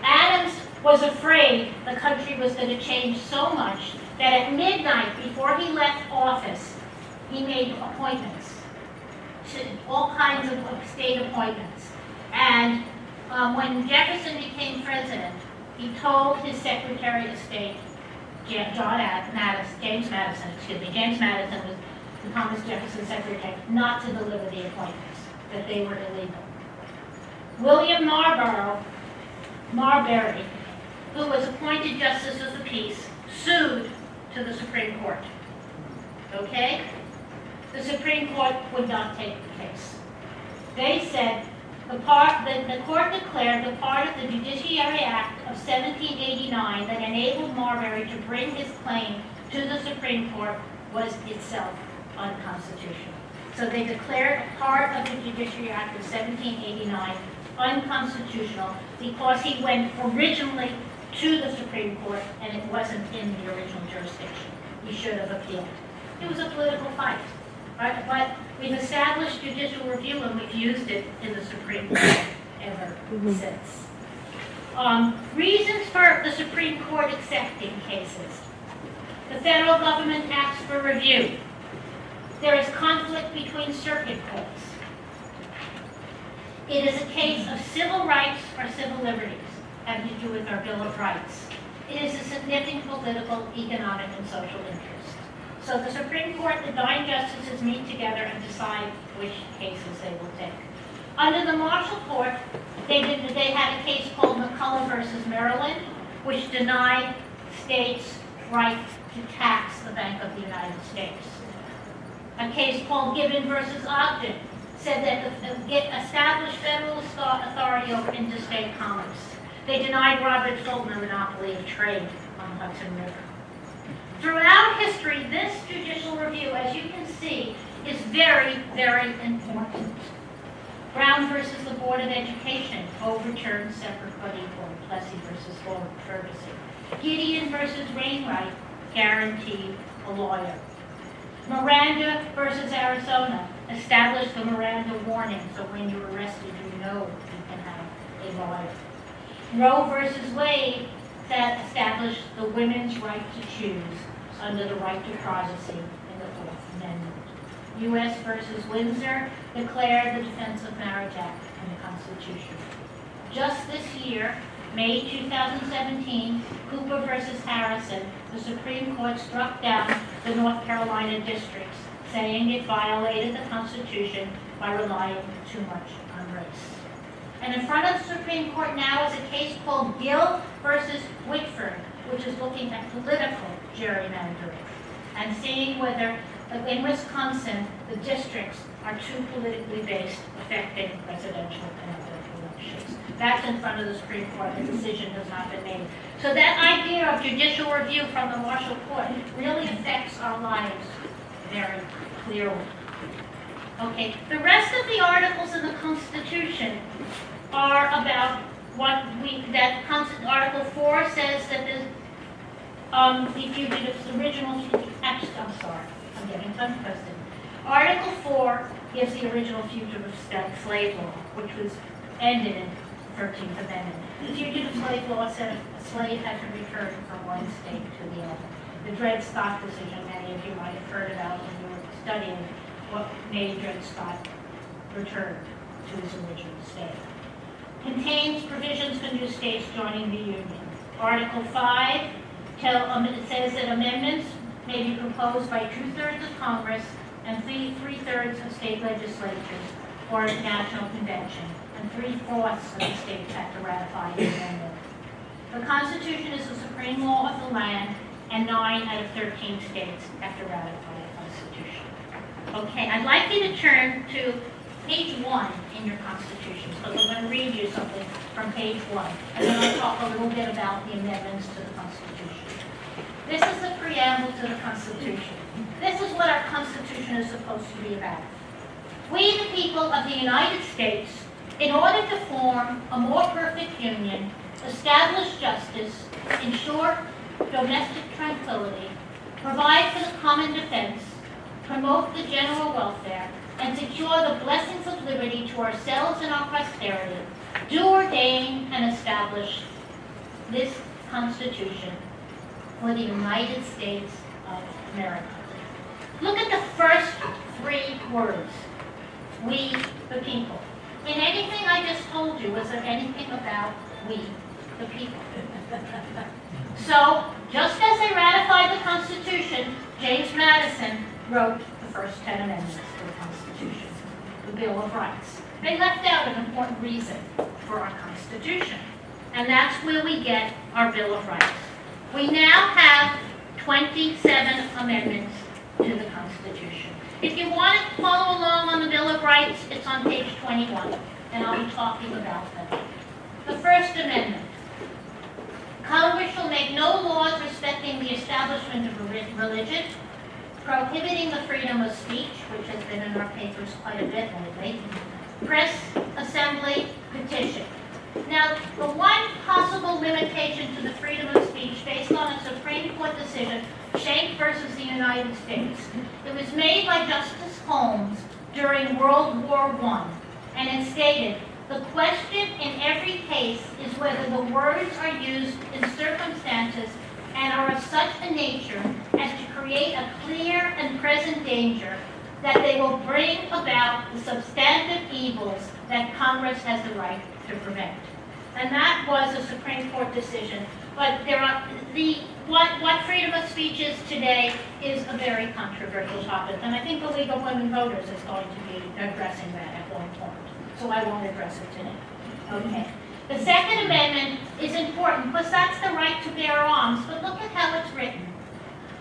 Adams was afraid the country was going to change so much that at midnight, before he left office, he made appointments, to all kinds of state appointments. And when Jefferson became president, he told his Secretary of State, James Madison was Thomas Jefferson's secretary, not to deliver the appointments, that they were illegal. William Marbury, who was appointed Justice of the Peace, sued to the Supreme Court. Okay? The Supreme Court would not take the case. They said the court declared the part of the Judiciary Act of 1789 that enabled Marbury to bring his claim to the Supreme Court was itself unconstitutional. So they declared a part of the Judiciary Act of 1789 unconstitutional because he went originally to the Supreme Court and it wasn't in the original jurisdiction. He should have appealed. It was a political fight. Right? But we've established judicial review and we've used it in the Supreme Court ever since. Reasons for the Supreme Court accepting cases. The federal government asks for review. There is conflict between circuit courts. It is a case of civil rights or civil liberties, having to do with our Bill of Rights. It is a significant political, economic, and social interest. So the Supreme Court, the 9 justices meet together and decide which cases they will take. Under the Marshall Court, they had a case called McCullough versus Maryland, which denied states' right to tax the Bank of the United States. A case called Gibbon versus Ogden said that established federal authority over interstate commerce. They denied Robert Fulton a monopoly of trade on the Hudson River. Throughout history, this judicial review, as you can see, is very, very important. Brown versus the Board of Education, overturned separate but equal, Plessy versus Ferguson. Gideon versus Wainwright, guaranteed a lawyer. Miranda versus Arizona, established the Miranda warning, so when you're arrested, you know you can have a lawyer. Roe versus Wade established the women's right to choose under the right to privacy in the 4th Amendment. U.S. versus Windsor declared the Defense of Marriage Act in the Constitution. Just this year, May 2017, Cooper versus Harrison, the Supreme Court struck down the North Carolina districts, saying it violated the Constitution by relying too much on race. And in front of the Supreme Court now is a case called Gill versus Whitford, which is looking at political gerrymandering and seeing whether, in Wisconsin, the districts are too politically based, affecting presidential and other elections. That's in front of the Supreme Court. The decision has not been made. So that idea of judicial review from the Marshall Court really affects our lives very clearly. Okay, the rest of the articles in the Constitution are about Article 4 says that the fugitives, I'm getting tongue twisted. Article 4 gives the original fugitive slave law, which was ended in the 13th Amendment. The fugitive slave law said a slave had to return from one state to the other. The Dred Scott decision, many of you might have heard about when you were studying what made Dred Scott return to his original state. Contains provisions for new states joining the Union. Article 5 it says that amendments may be proposed by 2/3 of Congress and 3/3 of state legislatures or a national convention, and 3/4 of the states have to ratify the amendment. The Constitution is the supreme law of the land, and 9 out of 13 states have to ratify the Constitution. Okay, I'd like you to turn to page 1 in your Constitution, so I'm going to read you something from page 1, and then I'll talk a little bit about the amendments to the Constitution. This is the preamble to the Constitution. This is what our Constitution is supposed to be about. We, the people of the United States, in order to form a more perfect union, establish justice, ensure domestic tranquility, provide for the common defense, promote the general welfare, and secure the blessings of liberty to ourselves and our posterity, do ordain and establish this Constitution for the United States of America. Look at the first 3 words. We, the people. In anything I just told you, was there anything about we, the people? So, just as they ratified the Constitution, James Madison wrote the first 10 amendments to the Constitution, the Bill of Rights. They left out an important reason for our Constitution, and that's where we get our Bill of Rights. We now have 27 amendments to the Constitution. If you want to follow along on the Bill of Rights, it's on page 21, and I'll be talking about them. The First Amendment. Congress shall make no laws respecting the establishment of religion, prohibiting the freedom of speech, which has been in our papers quite a bit lately, press, assembly, petition. Now, the one possible limitation to the freedom of speech based on a Supreme Court decision, Schenck versus the United States, it was made by Justice Holmes during World War I, and it stated, the question in every case is whether the words are used in circumstances and are of such a nature as to create a clear and present danger that they will bring about the substantive evils that Congress has the right to prevent. And that was a Supreme Court decision. But there are what freedom of speech is today is a very controversial topic. And I think the League of Women Voters is going to be addressing that at one point. So I won't address it today. Okay. The Second Amendment is important because that's the right to bear arms. But look at how it's written.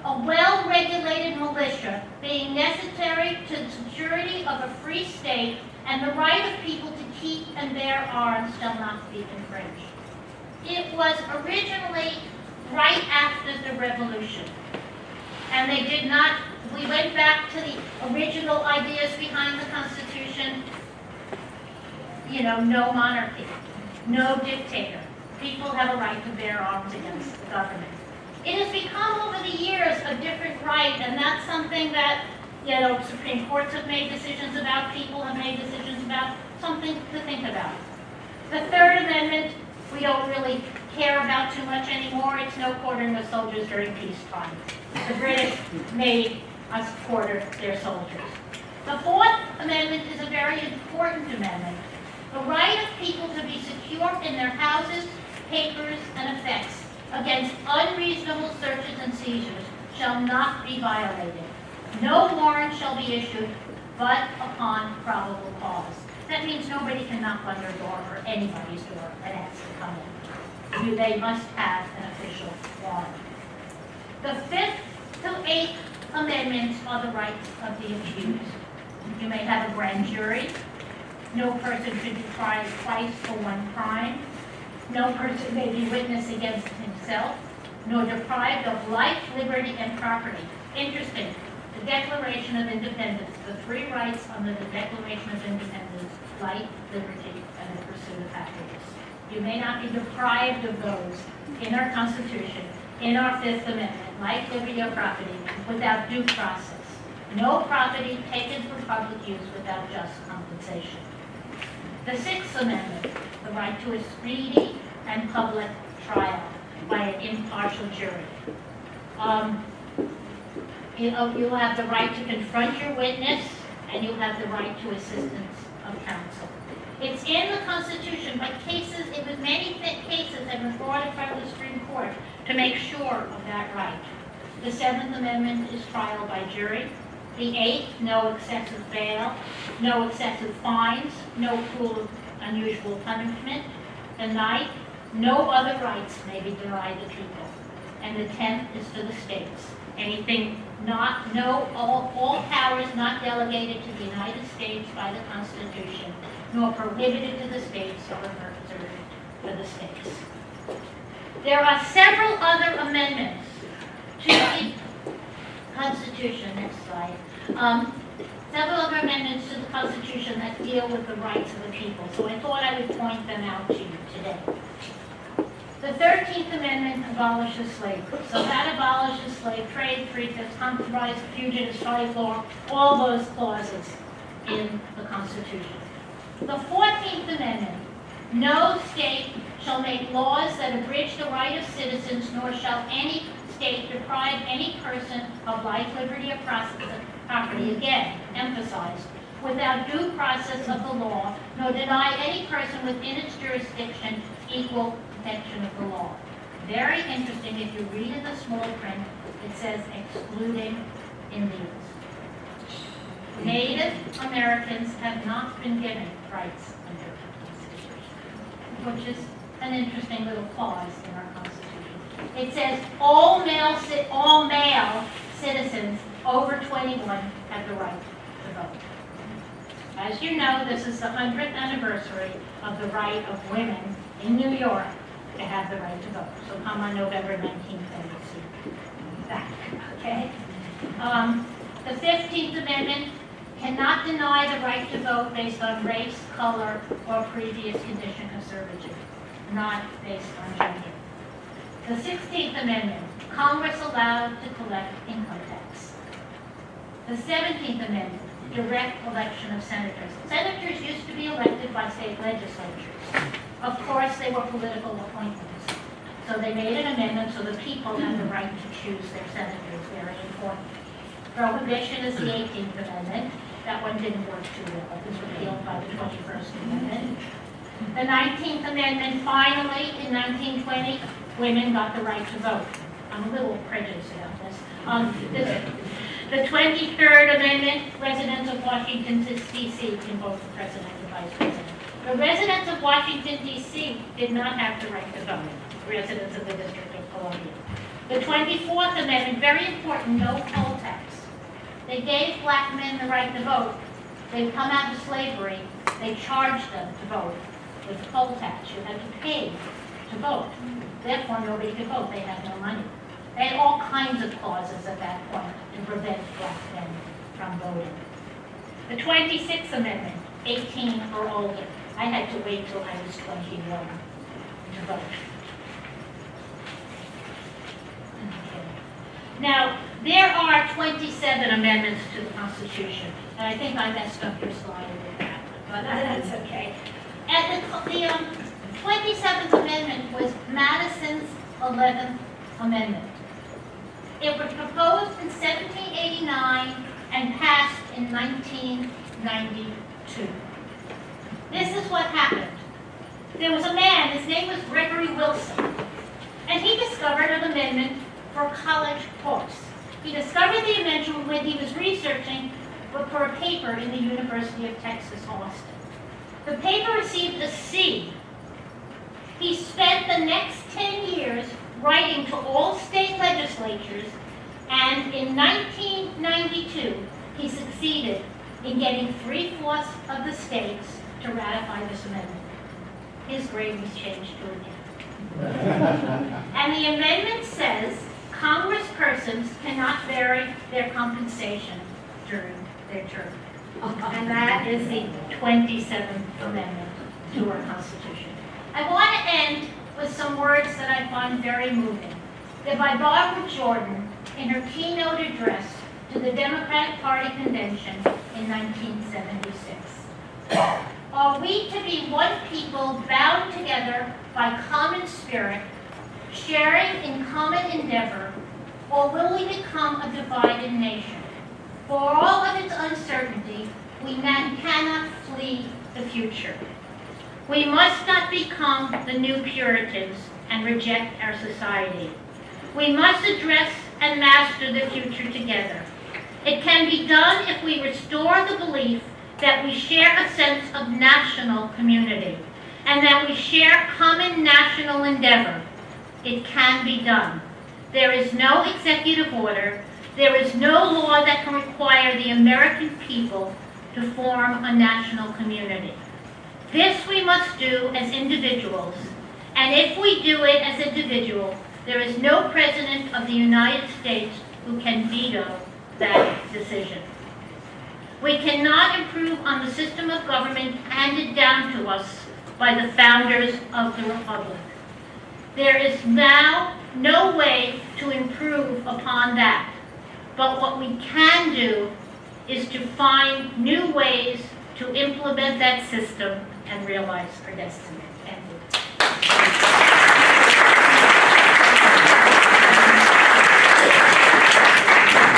A well-regulated militia being necessary to the security of a free state and the right of people to keep and bear arms shall not be infringed. It was originally right after the Revolution. And they did not, we went back to the original ideas behind the Constitution. You know, no monarchy, no dictator. People have a right to bear arms against the government. It has become over the years a different right, and that's something that, you know, Supreme Courts have made decisions about, people have made decisions about, something to think about. The Third Amendment, we don't really care about too much anymore. It's no quartering of soldiers during peacetime. The British made us quarter their soldiers. The Fourth Amendment is a very important amendment. The right of people to be secure in their houses, papers, and effects against unreasonable searches and seizures shall not be violated. No warrant shall be issued but upon probable cause. That means nobody can knock on your door or anybody's door and ask to come in. They must have an official warrant. The Fifth to Eighth Amendments are the rights of the accused. You may have a grand jury. No person should be tried twice for one crime. No person may be witness against himself, nor deprived of life, liberty, and property. Interesting. The Declaration of Independence, the 3 rights under the Declaration of Independence, life, liberty, and the pursuit of happiness. You may not be deprived of those in our Constitution, in our Fifth Amendment, life, liberty, or property, without due process. No property taken for public use without just compensation. The Sixth Amendment, the right to a speedy and public trial by an impartial jury. You'll have the right to confront your witness, and you'll have the right to assistance of counsel. It's in the Constitution, but many cases have been brought in front of the Supreme court to make sure of that right. The 7th Amendment is trial by jury. The 8th, no excessive bail, no excessive fines, no cruel, unusual punishment. The 9th, no other rights may be denied the people. And the 10th is for the states. All powers not delegated to the United States by the Constitution, nor prohibited to the states or reserved for the states. There are several other amendments to the Constitution, next slide. Several other amendments to the Constitution that deal with the rights of the people, so I thought I would point them out to you today. The 13th Amendment abolishes slavery. So that abolishes slave trade, 3/5 compromise, fugitive slave law, all those clauses in the Constitution. The 14th Amendment, no state shall make laws that abridge the right of citizens, nor shall any state deprive any person of life, liberty, or property, again, emphasized, without due process of the law, nor deny any person within its jurisdiction equal protection of the law. Very interesting, if you read in the small print, it says excluding Indians. Native Americans have not been given rights under the Constitution, which is an interesting little clause in our Constitution. It says all male citizens over 21 have the right to vote. As you know, this is the 100th anniversary of the right of women in New York to have the right to vote. So come on November 19th and you'll see that, okay? The 15th Amendment cannot deny the right to vote based on race, color, or previous condition of servitude, not based on gender. The 16th Amendment, Congress allowed to collect income tax. The 17th Amendment, direct election of senators. Senators used to be elected by state legislatures. Of course, they were political appointments. So they made an amendment so the people had the right to choose their senators, very important. Prohibition is the 18th Amendment. That one didn't work too well. It was repealed by the 21st Amendment. The 19th Amendment, finally, in 1920, women got the right to vote. I'm a little prejudiced about this. The 23rd Amendment, residents of Washington, D.C. can vote for president and vice president. The residents of Washington, D.C. did not have the right to vote, residents of the District of Columbia. The 24th Amendment, very important, no poll tax. They gave black men the right to vote. They'd come out of slavery, they charged them to vote with a poll tax. You had to pay to vote. Therefore, nobody could vote. They had no money. They had all kinds of clauses at that point to prevent black men from voting. The 26th Amendment, 18 or older. I had to wait till I was 21 to vote. Okay. Now, there are 27 amendments to the Constitution, and I think I messed up your slide with that, but that's okay. And the 27th Amendment was Madison's 11th Amendment. It was proposed in 1789 and passed in 1992. This is what happened. There was a man, his name was Gregory Wilson, and he discovered an amendment for a college course. He discovered the amendment when he was researching for a paper in the University of Texas, Austin. The paper received a C. He spent the next 10 years writing to all state legislatures, and in 1992, he succeeded in getting 3/4 of the states to ratify this amendment. His grade was changed to a D. And the amendment says Congresspersons cannot vary their compensation during their term. And that is the 27th Amendment to our Constitution. I want to end with some words that I find very moving. They're by Barbara Jordan in her keynote address to the Democratic Party Convention in 1976. Are we to be one people bound together by common spirit, sharing in common endeavor, or will we become a divided nation? For all of its uncertainty, we cannot flee the future. We must not become the new Puritans and reject our society. We must address and master the future together. It can be done if we restore the belief that we share a sense of national community and that we share common national endeavor. It can be done. There is no executive order. There is no law that can require the American people to form a national community. This we must do as individuals, and if we do it as individuals, there is no president of the United States who can veto that decision. We cannot improve on the system of government handed down to us by the founders of the Republic. There is now no way to improve upon that. But what we can do is to find new ways to implement that system and realize our destiny. Thank you. I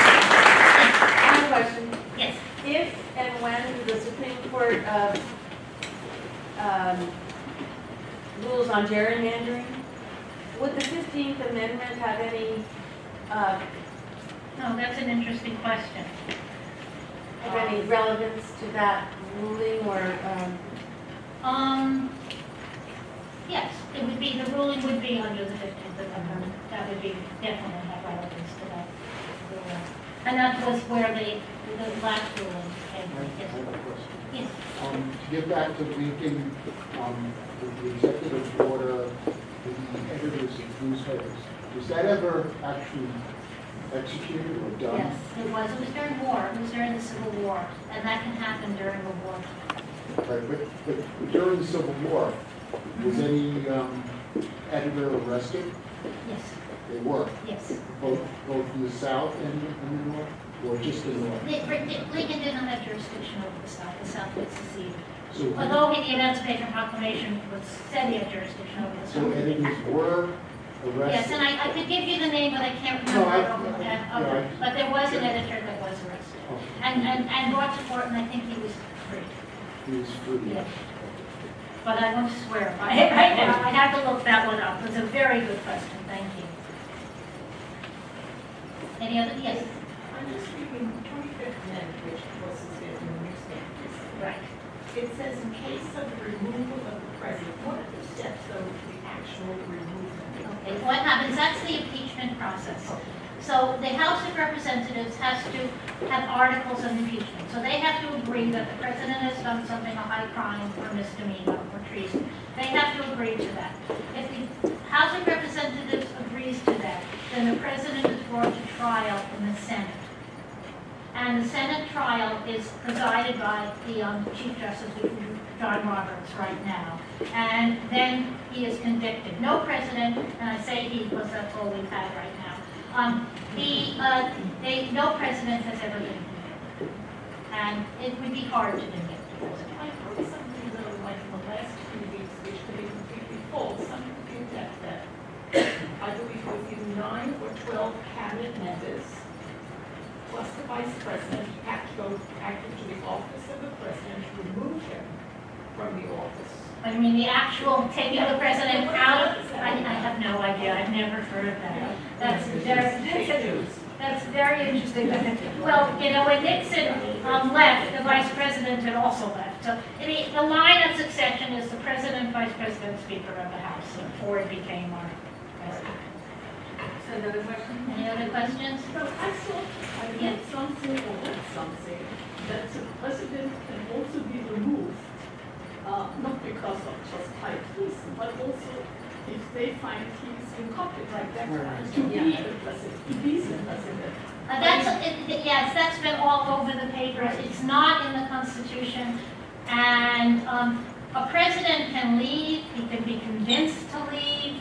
have a question. Yes. If and when the Supreme Court rules on gerrymandering, would the 15th Amendment have any, No, that's an interesting question. relevance to that ruling or, Yes, it would be, the ruling would be under the 15th Amendment. That would be, definitely have relevance to that ruling. And that was where the last ruling came from. I have a question. Yes. To get back to Lincoln, with the executive order, the editors of newspapers, was that ever actually executed or done? Yes, it was. It was during war. It was during the Civil War. And that can happen during a war. Right, but during the Civil War, was any editor arrested? Yes, They were, yes. both in the South and in the North, or just in the North? Lincoln did not have jurisdiction over the South. The South was seceded. So, Although in the Emancipation Proclamation was said he had jurisdiction over the so South. editors were arrested? Yes, and I could give you the name, but I can't No, remember. I- But there was an editor that was arrested. Okay. And brought to court, and I think he was free. He was free. Yeah. But I won't swear by it right now. I have to look that one up. It's a very good question. Thank you. Any other? Yes. I'm just reading the 25th Amendment, which of course is there in the newspapers. Right. It says in case of the removal of the president, what are the steps though to the actual removal? Okay. What happens? That's the impeachment process. So the House of Representatives has to have articles of impeachment. So they have to agree that the president has done something, a high crime or misdemeanor or treason. They have to agree to that. If the House of Representatives agrees to that, then the president is brought to trial in the Senate. And the Senate trial is presided by the Chief Justice, John Roberts, right now. And then he is convicted. No president, and I say he because that's all we've had right now. No president has ever been convicted. And it would be hard to convict a president. I heard something though, like in the last 2 weeks, which could be completely false, something to that I believe it was either 9 or 12 cabinet members, plus the vice president, had to go active to the office of the president to remove him from the office. I mean, the actual taking the president out of, I have no idea. I've never heard of that. That's very interesting. Well, you know, when Nixon left, the vice president had also left. So, I mean, the line of succession is the president, vice president, speaker of the House, and Ford became our president. so another question? Any other questions? So I read something, or read something, that the president can also be removed, not because of just high treason, but also if they find he's incompetent, like that, to be the president, to be the president. Yes, that's been all over the papers. It's not in the Constitution. And a president can leave, he can be convinced to leave,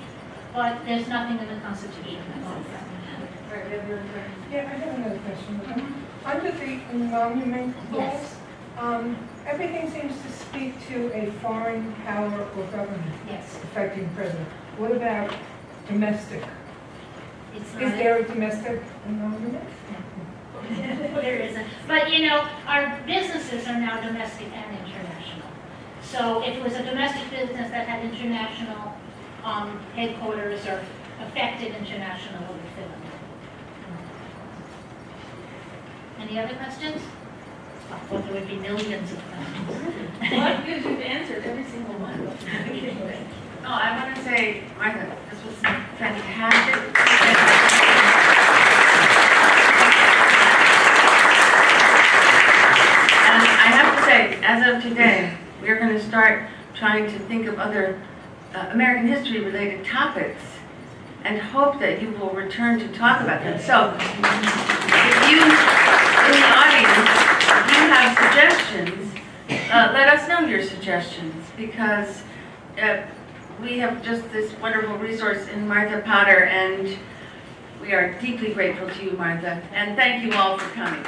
but there's nothing in the Constitution that says that. Right, we have your turn. Yeah, I have another question. Under the emolument Yes, clause, everything seems to speak to a foreign power or government yes. affecting president. What about domestic? It's Is not. there a domestic emolument? There isn't. But, you know, our businesses are now domestic and international. So if it was a domestic business that had international headquarters or affected international film. Any other questions? I thought there would be millions of questions. Well, because you've answered every single one. Oh, I want to say, Martha, this was fantastic. And I have to say, as of today, we're going to start trying to think of other American history-related topics and hope that you will return to talk about them. So, if you, in the audience, if you have suggestions, let us know your suggestions, because we have just this wonderful resource in Martha Potter, and we are deeply grateful to you, Martha, and thank you all for coming.